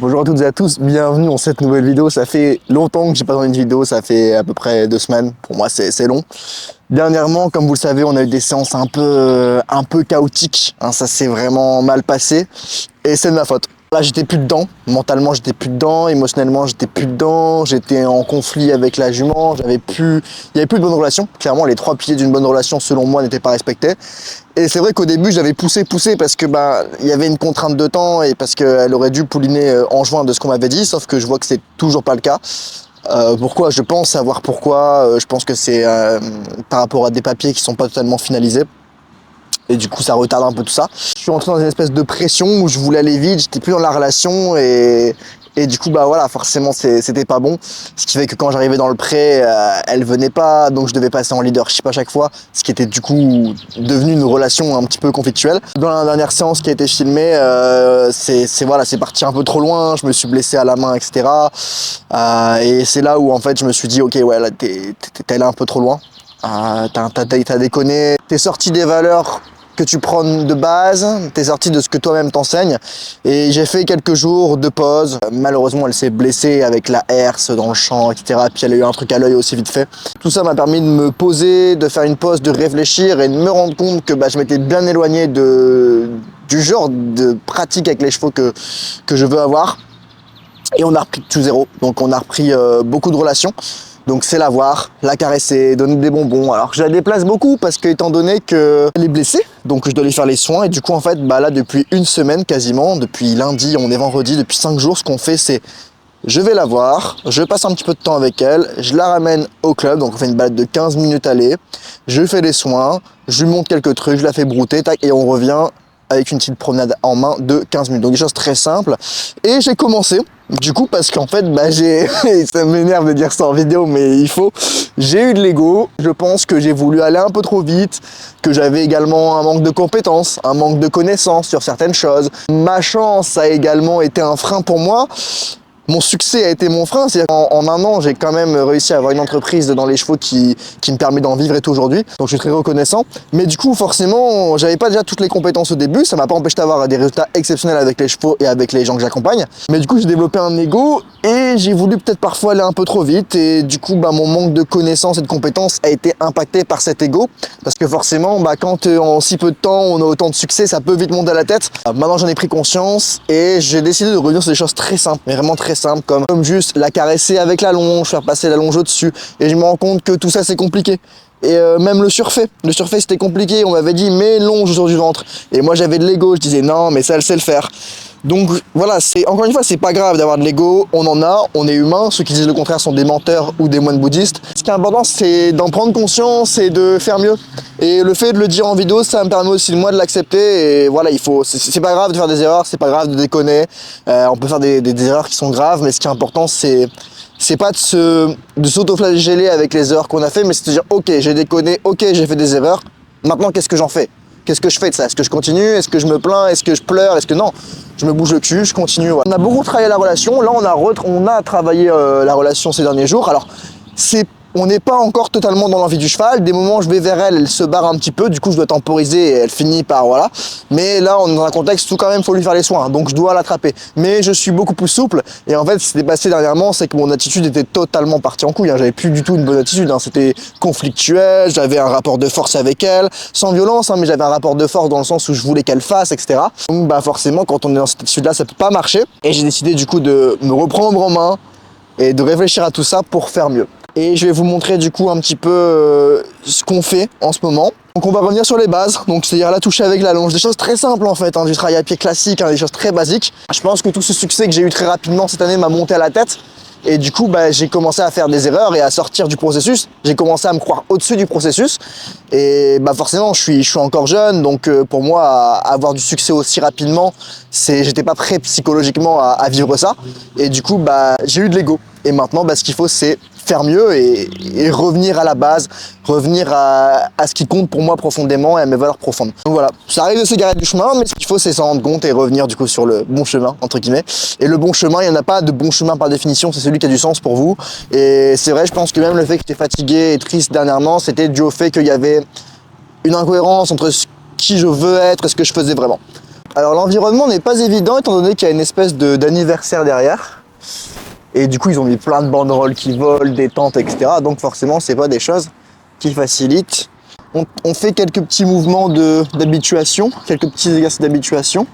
Bonjour à toutes et à tous, bienvenue dans cette nouvelle vidéo. Ça fait longtemps que j'ai pas tourné une vidéo, ça fait à peu près 2 semaines. Pour moi, c'est long. Dernièrement, comme vous le savez, on a eu des séances un peu chaotiques. Ça s'est vraiment mal passé et c'est de ma faute. Là, j'étais plus dedans. Mentalement, j'étais plus dedans. Émotionnellement, j'étais plus dedans. J'étais en conflit avec la jument. Il y avait plus de bonne relation. Clairement, les 3 piliers d'une bonne relation, selon moi, n'étaient pas respectés. Et c'est vrai qu'au début, j'avais poussé parce que il y avait une contrainte de temps et parce qu'elle aurait dû pouliner en juin de ce qu'on m'avait dit. Sauf que je vois que c'est toujours pas le cas. Pourquoi? Je pense savoir pourquoi. Je pense que c'est par rapport à des papiers qui sont pas totalement finalisés. Et du coup, ça retarde un peu tout ça. Je suis entré dans une espèce de pression où je voulais aller vite, j'étais plus dans la relation et du coup, voilà, forcément, c'était pas bon. Ce qui fait que quand j'arrivais dans le pré, elle venait pas, donc je devais passer en leadership à chaque fois, ce qui était du coup devenu une relation un petit peu conflictuelle. Dans la dernière séance qui a été filmée, c'est parti un peu trop loin, je me suis blessé à la main, etc. Et c'est là où en fait je me suis dit, ok, ouais, là, t'es allé un peu trop loin. T'as déconné, t'es sorti des valeurs que tu prônes de base, t'es sorti de ce que toi-même t'enseignes et j'ai fait quelques jours de pause. Malheureusement, elle s'est blessée avec la herse dans le champ, etc. Puis elle a eu un truc à l'œil aussi vite fait. Tout ça m'a permis de me poser, de faire une pause, de réfléchir et de me rendre compte que je m'étais bien éloigné du genre de pratique avec les chevaux que je veux avoir. Et on a repris tout zéro, donc on a repris beaucoup de relations. Donc c'est la voir, la caresser, donner des bonbons. Alors je la déplace beaucoup parce que étant donné qu'elle est blessée, donc je dois lui faire les soins. Et du coup en fait là depuis une semaine quasiment, depuis lundi, on est vendredi, depuis 5 jours, ce qu'on fait c'est je vais la voir, je passe un petit peu de temps avec elle, je la ramène au club, donc on fait une balade de 15 minutes aller, je fais les soins, je lui montre quelques trucs, je la fais brouter, tac, et on revient avec une petite promenade en main de 15 minutes. Donc des choses très simples. Et j'ai commencé, du coup, parce qu'en fait, ça m'énerve de dire ça en vidéo, mais j'ai eu de l'ego. Je pense que j'ai voulu aller un peu trop vite, que j'avais également un manque de compétences, un manque de connaissances sur certaines choses. Ma chance a également été un frein pour moi. Mon succès a été mon frein, c'est-à-dire qu'en 1 an, j'ai quand même réussi à avoir une entreprise dans les chevaux qui me permet d'en vivre et tout aujourd'hui, donc je suis très reconnaissant. Mais du coup, forcément, j'avais pas déjà toutes les compétences au début, ça m'a pas empêché d'avoir des résultats exceptionnels avec les chevaux et avec les gens que j'accompagne. Mais du coup, j'ai développé un ego et j'ai voulu peut-être parfois aller un peu trop vite et du coup, mon manque de connaissances et de compétences a été impacté par cet ego, parce que forcément, quand en si peu de temps, on a autant de succès, ça peut vite monter à la tête. Maintenant, j'en ai pris conscience et j'ai décidé de revenir sur des choses très simples, mais vraiment très simple, comme juste la caresser avec la longe, faire passer la longe au-dessus. Et je me rends compte que tout ça c'est compliqué. Et même le surfait c'était compliqué. On m'avait dit mets longe autour du ventre. Et moi j'avais de l'ego, je disais non mais ça elle sait le faire. Donc voilà, encore une fois, c'est pas grave d'avoir de l'ego, on en a, on est humain. Ceux qui disent le contraire sont des menteurs ou des moines bouddhistes. Ce qui est important, c'est d'en prendre conscience et de faire mieux. Et le fait de le dire en vidéo, ça me permet aussi moi de l'accepter. Et voilà, c'est pas grave de faire des erreurs, c'est pas grave de déconner. On peut faire des erreurs qui sont graves, mais ce qui est important, c'est pas de s'auto-flageller avec les erreurs qu'on a fait, mais c'est de dire ok, j'ai déconné, ok, j'ai fait des erreurs. Maintenant, qu'est-ce que j'en fais? Qu'est-ce que je fais de ça? Est-ce que je continue? Est-ce que je me plains? Est-ce que je pleure? Est-ce que non? Je me bouge le cul, je continue. Voilà. On a beaucoup travaillé la relation. Là, on a travaillé la relation ces derniers jours. Alors, on n'est pas encore totalement dans l'envie du cheval. Des moments, je vais vers elle, elle se barre un petit peu. Du coup, je dois temporiser et elle finit par voilà. Mais là, on est dans un contexte où quand même, il faut lui faire les soins. Donc, je dois l'attraper. Mais je suis beaucoup plus souple. Et en fait, ce qui s'est passé dernièrement, c'est que mon attitude était totalement partie en couille. J'avais plus du tout une bonne attitude. C'était conflictuel. J'avais un rapport de force avec elle. Sans violence, mais j'avais un rapport de force dans le sens où je voulais qu'elle fasse, etc. Donc, forcément, quand on est dans cette attitude-là, ça peut pas marcher. Et j'ai décidé du coup de me reprendre en main et de réfléchir à tout ça pour faire mieux. Et je vais vous montrer du coup un petit peu ce qu'on fait en ce moment. Donc on va revenir sur les bases, donc c'est-à-dire la touche avec la longe, des choses très simples en fait, du travail à pied classique, des choses très basiques. Je pense que tout ce succès que j'ai eu très rapidement cette année m'a monté à la tête. Et du coup, j'ai commencé à faire des erreurs et à sortir du processus. J'ai commencé à me croire au-dessus du processus. Et forcément, je suis encore jeune, donc pour moi, avoir du succès aussi rapidement, j'étais pas prêt psychologiquement à vivre ça. Et du coup, j'ai eu de l'ego. Et maintenant, ce qu'il faut, c'est faire mieux et revenir à la base, revenir à ce qui compte pour moi profondément et à mes valeurs profondes. Donc voilà, ça arrive de s'égarer du chemin, mais ce qu'il faut, c'est s'en rendre compte et revenir du coup sur le bon chemin, entre guillemets. Et le bon chemin, il n'y en a pas de bon chemin par définition, c'est celui qui a du sens pour vous. Et c'est vrai, je pense que même le fait que j'étais fatigué et triste dernièrement, c'était dû au fait qu'il y avait une incohérence entre qui je veux être et ce que je faisais vraiment. Alors l'environnement n'est pas évident étant donné qu'il y a une espèce d'anniversaire derrière. Et du coup ils ont mis plein de banderoles qui volent, des tentes, etc. Donc forcément c'est pas des choses qui facilitent. On fait quelques petits mouvements d'habituation, quelques petits exercices d'habituation.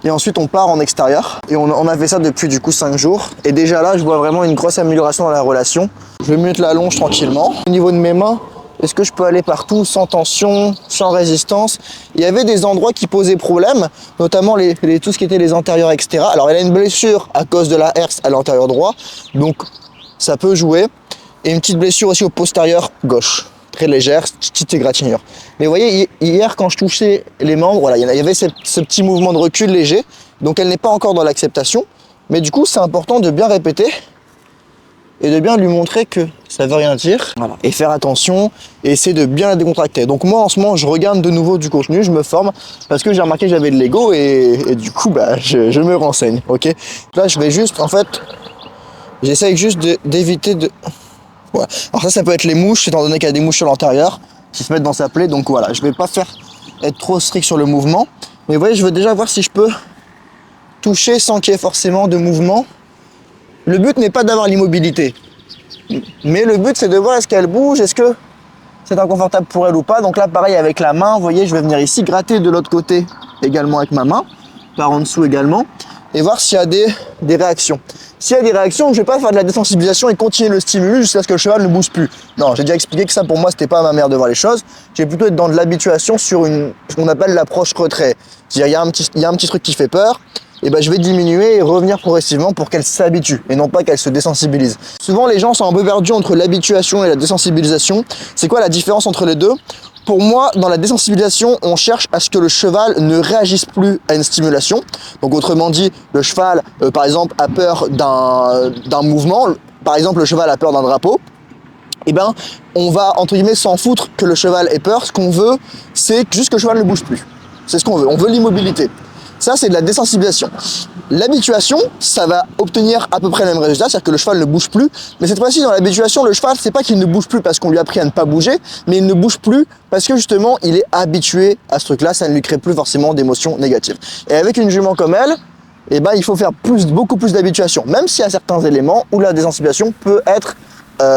Et ensuite on part en extérieur. Et on a fait ça depuis du coup 5 jours. Et déjà là je vois vraiment une grosse amélioration dans la relation. Je vais me mettre la longe tranquillement. Au niveau de mes mains, est-ce que je peux aller partout sans tension, sans résistance? Il y avait des endroits qui posaient problème, notamment tout ce qui était les antérieurs, etc. Alors elle a une blessure à cause de la herse à l'antérieur droit, donc ça peut jouer. Et une petite blessure aussi au postérieur gauche, très légère, petite égratignure. Mais vous voyez, hier quand je touchais les membres, voilà, il y avait ce petit mouvement de recul léger, donc elle n'est pas encore dans l'acceptation. Mais du coup, c'est important de bien répéter et de bien lui montrer que ça veut rien dire. Voilà. Et faire attention et essayer de bien la décontracter. Donc moi en ce moment je regarde de nouveau du contenu, je me forme parce que j'ai remarqué que j'avais de l'ego et du coup bah, je me renseigne. Ok. Là je vais juste en fait, j'essaye juste d'éviter de... Voilà. Alors ça peut être les mouches étant donné qu'il y a des mouches sur l'antérieur qui se mettent dans sa plaie. Donc voilà, je vais pas être trop strict sur le mouvement. Mais vous voyez, je veux déjà voir si je peux toucher sans qu'il y ait forcément de mouvement. Le but n'est pas d'avoir l'immobilité, mais le but c'est de voir est-ce qu'elle bouge, est-ce que c'est inconfortable pour elle ou pas. Donc là pareil avec la main, vous voyez, je vais venir ici gratter de l'autre côté également avec ma main, par en dessous également, et voir s'il y a des réactions. S'il y a des réactions, je ne vais pas faire de la désensibilisation et continuer le stimulus jusqu'à ce que le cheval ne bouge plus. Non, j'ai déjà expliqué que ça pour moi c'était pas ma manière de voir les choses. J'ai plutôt être dans de l'habituation sur ce qu'on appelle l'approche retrait. C'est-à-dire il y a un petit truc qui fait peur, et ben je vais diminuer et revenir progressivement pour qu'elle s'habitue et non pas qu'elle se désensibilise. Souvent les gens sont un peu perdus entre l'habituation et la désensibilisation. C'est quoi la différence entre les deux? Pour moi, dans la désensibilisation, on cherche à ce que le cheval ne réagisse plus à une stimulation. Donc autrement dit, le cheval, par exemple, a peur d'un mouvement. Par exemple, le cheval a peur d'un drapeau. Eh ben, on va, entre guillemets, s'en foutre que le cheval ait peur. Ce qu'on veut, c'est juste que le cheval ne bouge plus. C'est ce qu'on veut. On veut l'immobilité. Ça, c'est de la désensibilisation. L'habituation, ça va obtenir à peu près le même résultat, c'est-à-dire que le cheval ne bouge plus. Mais cette fois-ci, dans l'habituation, le cheval, c'est pas qu'il ne bouge plus parce qu'on lui a appris à ne pas bouger, mais il ne bouge plus parce que justement, il est habitué à ce truc-là, ça ne lui crée plus forcément d'émotions négatives. Et avec une jument comme elle, eh ben, il faut faire beaucoup plus d'habituation, même s'il y a certains éléments où la désensibilisation peut être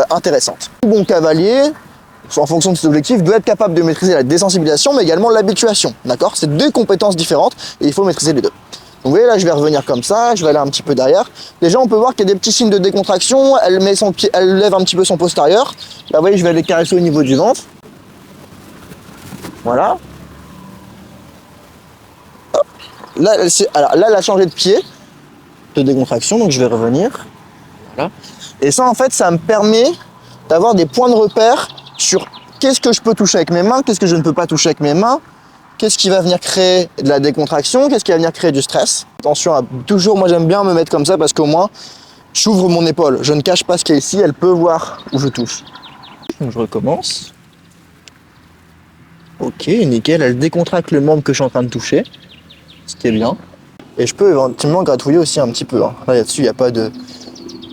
intéressante. Le bon cavalier, en fonction de ses objectifs, doit être capable de maîtriser la désensibilisation, mais également l'habituation, d'accord? C'est deux compétences différentes et il faut maîtriser les deux. Donc vous voyez, là, je vais revenir comme ça, je vais aller un petit peu derrière. Déjà, on peut voir qu'il y a des petits signes de décontraction, elle met son pied, elle lève un petit peu son postérieur. Là, vous voyez, je vais aller caresser au niveau du ventre. Voilà. Hop. Là, elle a changé de pied de décontraction, donc je vais revenir. Voilà. Et ça, en fait, ça me permet d'avoir des points de repère sur qu'est-ce que je peux toucher avec mes mains, qu'est-ce que je ne peux pas toucher avec mes mains, qu'est-ce qui va venir créer de la décontraction, qu'est-ce qui va venir créer du stress. Attention à toujours, moi j'aime bien me mettre comme ça parce qu'au moins j'ouvre mon épaule, je ne cache pas ce qu'il y a ici, elle peut voir où je touche. Donc je recommence. Ok, nickel, elle décontracte le membre que je suis en train de toucher, ce qui est bien. Et je peux éventuellement gratouiller aussi un petit peu. Hein. Là dessus il n'y a pas de...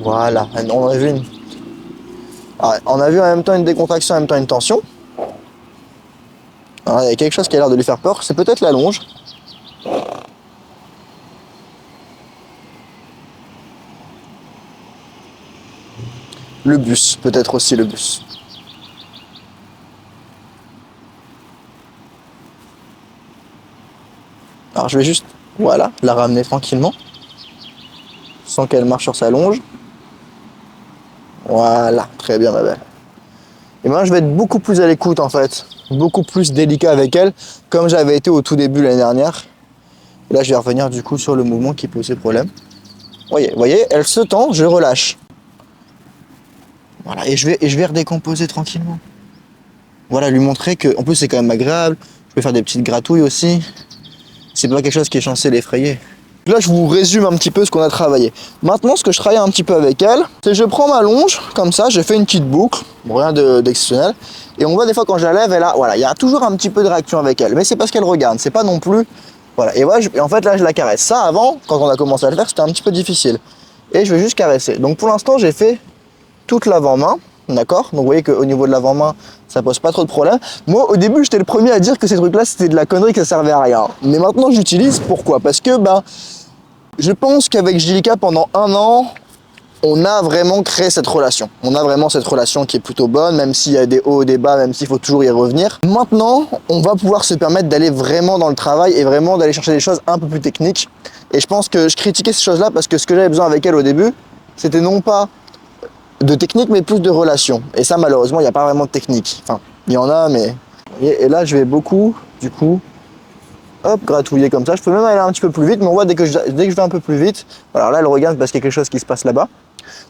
Voilà, on a vu une... Alors, on a vu en même temps une décontraction, en même temps une tension. Alors, il y a quelque chose qui a l'air de lui faire peur, c'est peut-être la longe. Le bus, peut-être aussi le bus. Alors je vais juste, voilà, la ramener tranquillement, sans qu'elle marche sur sa longe. Voilà, très bien ma belle. Et maintenant je vais être beaucoup plus à l'écoute en fait, beaucoup plus délicat avec elle, comme j'avais été au tout début l'année dernière. Et là je vais revenir du coup sur le mouvement qui posait problème. Voyez, elle se tend, je relâche. Voilà, et je vais redécomposer tranquillement. Voilà, lui montrer que, en plus c'est quand même agréable, je peux faire des petites gratouilles aussi. C'est pas quelque chose qui est censé l'effrayer. Là, je vous résume un petit peu ce qu'on a travaillé. Maintenant, ce que je travaille un petit peu avec elle, c'est que je prends ma longe, comme ça, je fais une petite boucle, bon, rien d'exceptionnel. Et on voit des fois quand je la lève, voilà, il y a toujours un petit peu de réaction avec elle. Mais c'est parce qu'elle regarde, c'est pas non plus... Voilà, et voilà, en fait, là, je la caresse. Ça, avant, quand on a commencé à le faire, c'était un petit peu difficile. Et je vais juste caresser. Donc pour l'instant, j'ai fait toute l'avant-main, d'accord? Donc vous voyez qu'au niveau de l'avant-main, ça pose pas trop de problème. Moi, au début, j'étais le premier à dire que ces trucs-là, c'était de la connerie, que ça servait à rien. Mais maintenant, j'utilise. Pourquoi? Parce que, je pense qu'avec Gilica, pendant 1 an, on a vraiment créé cette relation. On a vraiment cette relation qui est plutôt bonne, même s'il y a des hauts et des bas, même s'il faut toujours y revenir. Maintenant, on va pouvoir se permettre d'aller vraiment dans le travail et vraiment d'aller chercher des choses un peu plus techniques. Et je pense que je critiquais ces choses-là parce que ce que j'avais besoin avec elle au début, c'était non pas de technique, mais plus de relation. Et ça, malheureusement, il n'y a pas vraiment de technique. Enfin, il y en a, mais... Et là, je vais beaucoup, du coup, hop, gratouiller comme ça. Je peux même aller un petit peu plus vite, mais on voit dès que je vais un peu plus vite, voilà, là, elle regarde parce qu'il y a quelque chose qui se passe là-bas.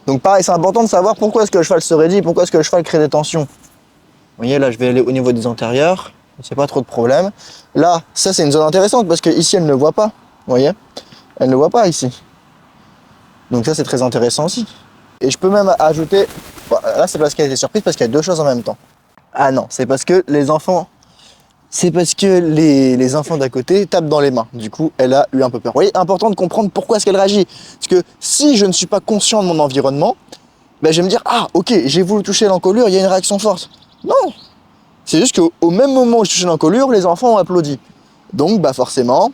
Donc pareil, c'est important de savoir pourquoi est-ce que le cheval se raidit, pourquoi est-ce que le cheval crée des tensions. Vous voyez, là, je vais aller au niveau des antérieurs, c'est pas trop de problème. Là, ça, c'est une zone intéressante parce que ici, elle ne voit pas. Vous voyez, elle ne voit pas ici. Donc ça, c'est très intéressant aussi. Et je peux même ajouter, là, c'est parce qu'elle était surprise, parce qu'il y a 2 choses en même temps. Ah non, c'est parce que les enfants d'à côté tapent dans les mains. Du coup, elle a eu un peu peur. Vous voyez, important de comprendre pourquoi est-ce qu'elle réagit. Parce que si je ne suis pas conscient de mon environnement, je vais me dire, ah ok, j'ai voulu toucher l'encolure, il y a une réaction forte. Non, c'est juste qu'au même moment où je touchais l'encolure, les enfants ont applaudi. Donc forcément,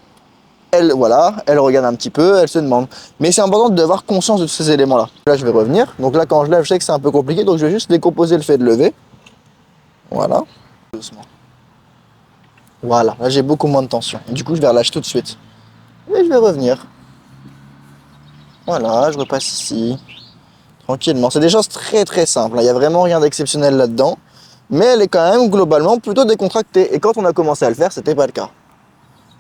elle regarde un petit peu, elle se demande. Mais c'est important d'avoir conscience de tous ces éléments-là. Là, je vais revenir. Donc là, quand je lève, je sais que c'est un peu compliqué, donc je vais juste décomposer le fait de lever. Voilà. Doucement. Voilà, là j'ai beaucoup moins de tension. Du coup, je vais relâcher tout de suite. Et je vais revenir. Voilà, je repasse ici. Tranquillement. C'est des choses très très simples. Il n'y a vraiment rien d'exceptionnel là-dedans. Mais elle est quand même globalement plutôt décontractée. Et quand on a commencé à le faire, c'était pas le cas.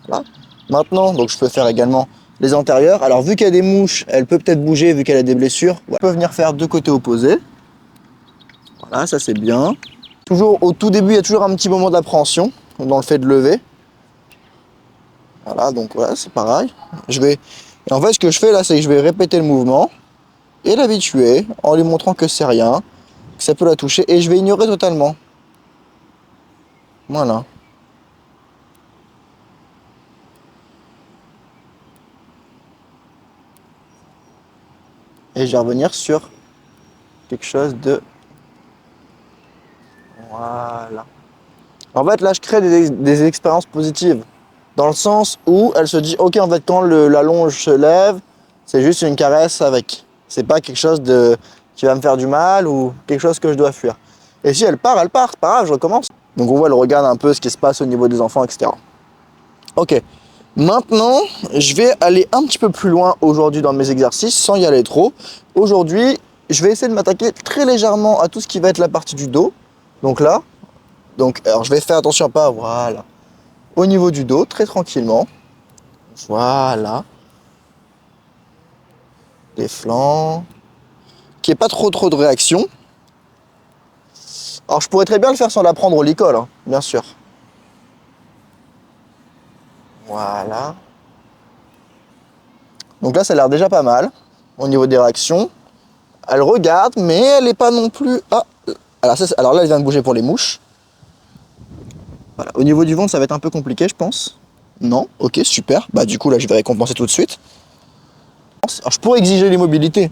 Voilà. Maintenant, donc je peux faire également les antérieurs. Alors vu qu'il y a des mouches, elle peut peut-être bouger vu qu'elle a des blessures. Voilà. On peut venir faire 2 côtés opposés. Voilà, ça c'est bien. Toujours au tout début, il y a toujours un petit moment d'appréhension dans le fait de lever. Voilà, donc voilà, c'est pareil. Et en fait, ce que je fais là, c'est que je vais répéter le mouvement et l'habituer en lui montrant que c'est rien, que ça peut la toucher, et je vais ignorer totalement. Voilà. Et je vais revenir sur quelque chose de... Voilà. En fait, là, je crée des expériences positives. Dans le sens où elle se dit, ok, en fait, quand la longe se lève, c'est juste une caresse avec. C'est pas quelque chose qui va me faire du mal ou quelque chose que je dois fuir. Et si elle part, c'est pas grave, je recommence. Donc on voit, elle regarde un peu ce qui se passe au niveau des enfants, etc. Ok. Maintenant, je vais aller un petit peu plus loin aujourd'hui dans mes exercices, sans y aller trop. Aujourd'hui, je vais essayer de m'attaquer très légèrement à tout ce qui va être la partie du dos. Donc là, alors je vais faire attention à pas, voilà. Au niveau du dos, très tranquillement. Voilà. Les flancs. Qu'il n'y ait pas trop de réaction. Alors je pourrais très bien le faire sans la prendre au licol, hein, bien sûr. Voilà. Donc là, ça a l'air déjà pas mal au niveau des réactions. Elle regarde, mais elle n'est pas non plus... Ah, alors là, elle vient de bouger pour les mouches. Voilà. Au niveau du ventre, ça va être un peu compliqué, je pense. Non, ok, super. Du coup, là, je vais récompenser tout de suite. Alors, je pourrais exiger l'immobilité,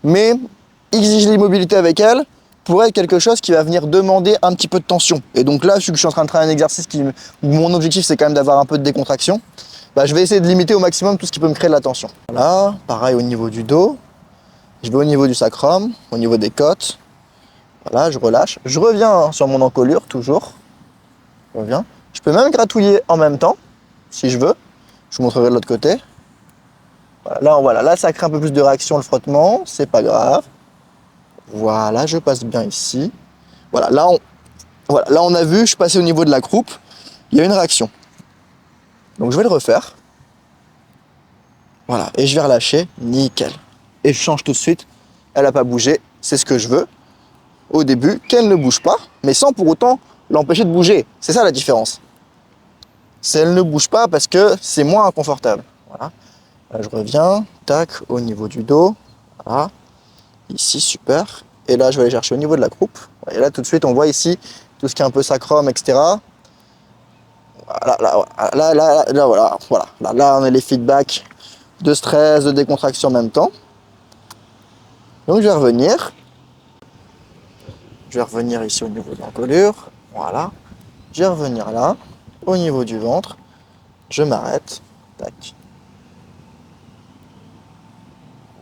mais exiger l'immobilité avec elle pourrait être quelque chose qui va venir demander un petit peu de tension. Et donc là, vu que je suis en train de travailler un exercice où mon objectif, c'est quand même d'avoir un peu de décontraction, je vais essayer de limiter au maximum tout ce qui peut me créer de la tension. Voilà, pareil au niveau du dos. Je vais au niveau du sacrum, au niveau des côtes. Voilà, je relâche. Je reviens sur mon encolure, toujours. Je reviens. Je peux même gratouiller en même temps, si je veux. Je vous montrerai de l'autre côté. Voilà, là, ça crée un peu plus de réaction, le frottement. C'est pas grave. Voilà, je passe bien ici. Voilà, là, on a vu, je suis passé au niveau de la croupe. Il y a une réaction. Donc, je vais le refaire. Voilà, et je vais relâcher. Nickel. Et je change tout de suite. Elle n'a pas bougé. C'est ce que je veux. Au début, qu'elle ne bouge pas, mais sans pour autant l'empêcher de bouger. C'est ça la différence. C'est elle ne bouge pas parce que c'est moins inconfortable. Voilà. Là, je reviens. Tac, au niveau du dos. Voilà. Ici, super. Et là, je vais aller chercher au niveau de la croupe. Et là, tout de suite, on voit ici tout ce qui est un peu sacrum, etc. Voilà. Là, on a les feedbacks de stress, de décontraction en même temps. Donc, je vais revenir. Je vais revenir ici au niveau de l'encolure. Voilà. Je vais revenir là, au niveau du ventre. Je m'arrête. Tac.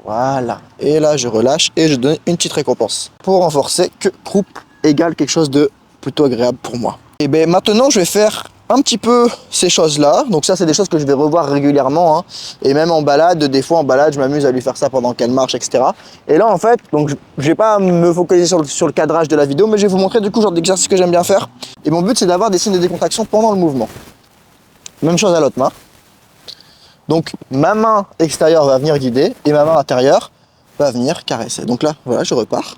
Voilà. Et là, je relâche et je donne une petite récompense. Pour renforcer que croupe égale quelque chose de plutôt agréable pour moi. Et bien maintenant, je vais faire un petit peu ces choses-là. Donc ça, c'est des choses que je vais revoir régulièrement. Hein. Et même en balade, des fois en balade, je m'amuse à lui faire ça pendant qu'elle marche, etc. Et là, en fait, donc je vais pas me focaliser sur le cadrage de la vidéo, mais je vais vous montrer du coup genre d'exercice que j'aime bien faire. Et mon but, c'est d'avoir des signes de décontraction pendant le mouvement. Même chose à l'autre main. Donc ma main extérieure va venir guider et ma main intérieure va venir caresser. Donc là, voilà, je repars.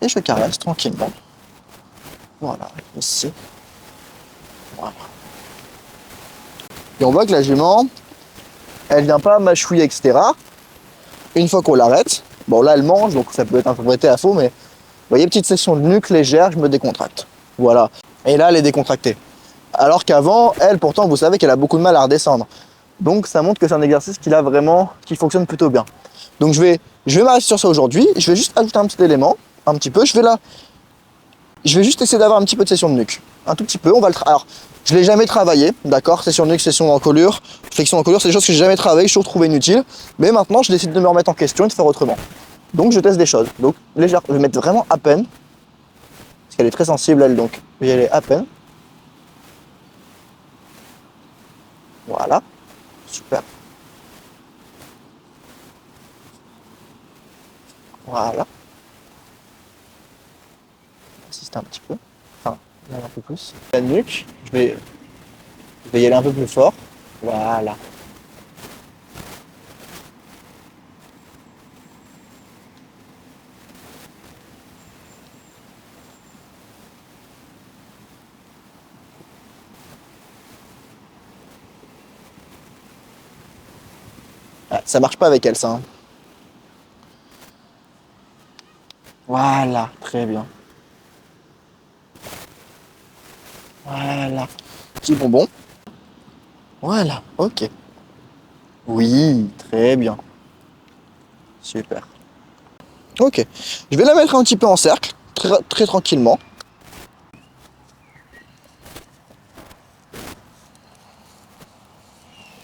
Et je caresse tranquillement. Voilà, ici. Voilà. Et on voit que la jument, elle vient pas mâchouiller, etc. Une fois qu'on l'arrête, bon là elle mange, donc ça peut être interprété à faux, mais vous voyez, petite session de nuque légère, je me décontracte. Voilà. Et là, elle est décontractée. Alors qu'avant, elle, pourtant, vous savez qu'elle a beaucoup de mal à redescendre. Donc ça montre que c'est un exercice qui fonctionne plutôt bien. Donc je vais m'arrêter sur ça aujourd'hui. Je vais juste ajouter un petit élément, un petit peu. Je vais juste essayer d'avoir un petit peu de session de nuque. Un tout petit peu. Alors, je l'ai jamais travaillé, d'accord. Session de nuque, session d'encolure, flexion d'encolure, c'est des choses que j'ai jamais travaillé, je suis toujours trouvé inutiles. Mais maintenant, je décide de me remettre en question et de faire autrement. Donc je teste des choses. Donc légère, je vais mettre vraiment à peine, parce qu'elle est très sensible elle, donc je vais y aller à peine. Voilà. Super. Voilà. Insister un petit peu. Enfin, un peu plus. La nuque, je vais y aller un peu plus fort. Voilà. Ah, ça marche pas avec elle, ça. Hein. Voilà, très bien. Voilà. Petit bonbon. Voilà, ok. Oui, très bien. Super. Ok. Je vais la mettre un petit peu en cercle, très tranquillement.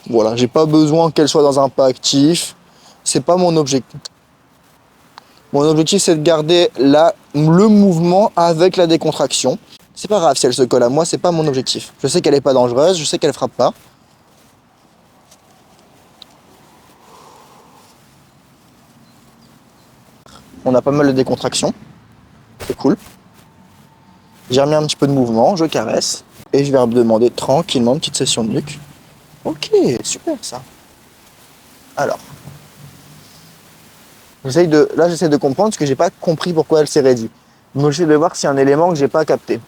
Voilà, j'ai pas besoin qu'elle soit dans un pas actif. C'est pas mon objectif. Mon objectif, c'est de garder le mouvement avec la décontraction. C'est pas grave si elle se colle à moi, c'est pas mon objectif. Je sais qu'elle est pas dangereuse, je sais qu'elle frappe pas. On a pas mal de décontraction. C'est cool. J'ai remis un petit peu de mouvement, je caresse. Et je vais demander tranquillement une petite session de nuque. Ok, super ça. Alors. J'essaie de comprendre parce que j'ai pas compris pourquoi elle s'est raidie. Donc j'essaie de voir s'il y a un élément que j'ai pas capté.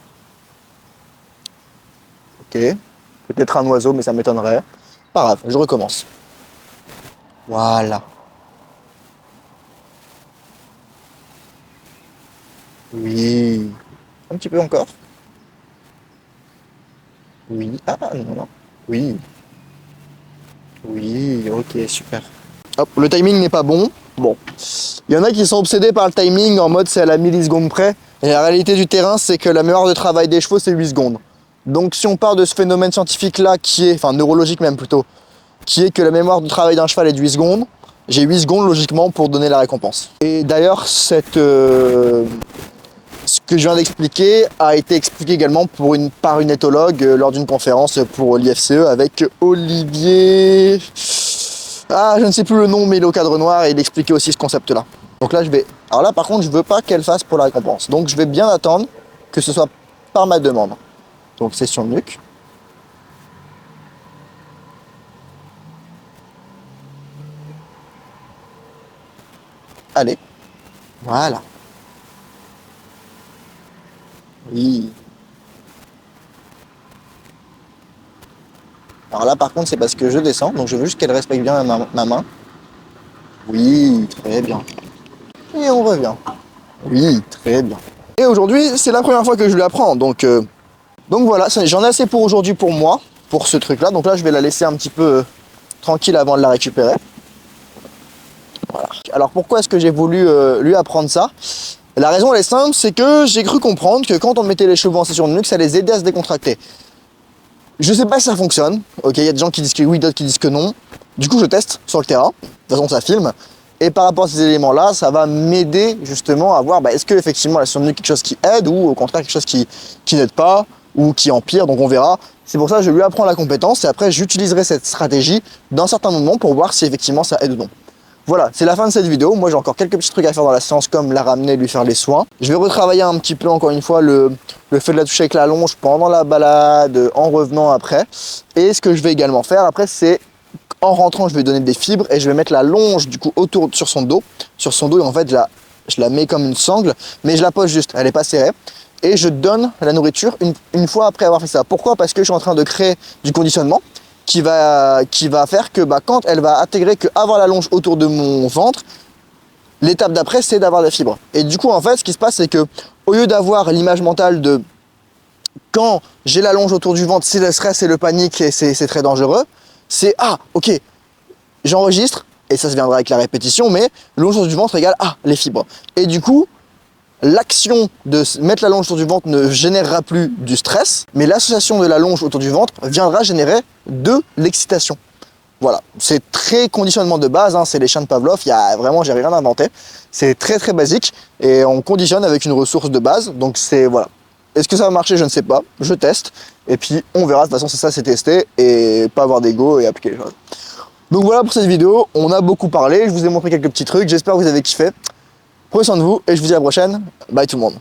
Ok. Peut-être un oiseau, mais ça m'étonnerait. Pas grave, je recommence. Voilà. Oui. Un petit peu encore. Oui. Ah non, non. Oui. Oui, ok, super. Hop, le timing n'est pas bon. Bon. Il y en a qui sont obsédés par le timing en mode c'est à la milliseconde près. Et la réalité du terrain, c'est que la mémoire de travail des chevaux, c'est 8 secondes. Donc si on part de ce phénomène scientifique-là, qui est, enfin neurologique même plutôt, qui est que la mémoire de travail d'un cheval est de 8 secondes, j'ai 8 secondes logiquement pour donner la récompense. Et d'ailleurs, ce que je viens d'expliquer a été expliqué également par une éthologue lors d'une conférence pour l'IFCE avec Olivier... Ah, je ne sais plus le nom, mais il est au cadre noir et il expliquait aussi ce concept-là. Donc là, alors là, par contre, je veux pas qu'elle fasse pour la récompense. Donc je vais bien attendre que ce soit par ma demande. Donc session de nuque. Allez. Voilà. Oui. Alors là, par contre, c'est parce que je descends, donc je veux juste qu'elle respecte bien ma main. Oui, très bien. Et on revient. Oui, très bien. Et aujourd'hui, c'est la première fois que je lui apprends, donc voilà, j'en ai assez pour aujourd'hui pour moi, pour ce truc-là. Donc là, je vais la laisser un petit peu tranquille avant de la récupérer. Voilà. Alors pourquoi est-ce que j'ai voulu lui apprendre ça? La raison elle est simple, c'est que j'ai cru comprendre que quand on mettait les chevaux en session de nuque, ça les aidait à se décontracter. Je sais pas si ça fonctionne, ok, il y a des gens qui disent que oui, d'autres qui disent que non. Du coup je teste sur le terrain, de toute façon ça filme. Et par rapport à ces éléments-là, ça va m'aider justement à voir est-ce que effectivement la session de nuque est quelque chose qui aide ou au contraire quelque chose qui n'aide pas ou qui empire, donc on verra. C'est pour ça que je lui apprends la compétence et après j'utiliserai cette stratégie dans certains moments pour voir si effectivement ça aide ou non. Voilà, c'est la fin de cette vidéo. Moi j'ai encore quelques petits trucs à faire dans la séance comme la ramener, lui faire les soins. Je vais retravailler un petit peu encore une fois le fait de la toucher avec la longe pendant la balade, en revenant après. Et ce que je vais également faire après c'est en rentrant je vais donner des fibres et je vais mettre la longe du coup autour sur son dos. Sur son dos et en fait je la mets comme une sangle mais je la pose juste, elle n'est pas serrée. Et je donne la nourriture une fois après avoir fait ça. Pourquoi? Parce que je suis en train de créer du conditionnement qui va faire que quand elle va intégrer qu'avoir la longe autour de mon ventre, l'étape d'après c'est d'avoir la fibre. Et du coup en fait ce qui se passe c'est que au lieu d'avoir l'image mentale de quand j'ai la longe autour du ventre, c'est le stress et le panique et c'est très dangereux, c'est ah ok, j'enregistre et ça se viendra avec la répétition, mais longe autour du ventre égale ah les fibres. Et du coup l'action de mettre la longe autour du ventre ne générera plus du stress, mais l'association de la longe autour du ventre viendra générer de l'excitation. Voilà, c'est très conditionnement de base, hein, c'est les chiens de Pavlov, j'ai rien inventé. C'est très très basique et on conditionne avec une ressource de base, donc c'est voilà. Est-ce que ça va marcher? Je ne sais pas, je teste et puis on verra, de toute façon c'est ça, c'est tester et pas avoir d'ego et appliquer les choses. Donc voilà pour cette vidéo, on a beaucoup parlé, je vous ai montré quelques petits trucs, j'espère que vous avez kiffé. Prenez soin de vous et je vous dis à la prochaine. Bye tout le monde.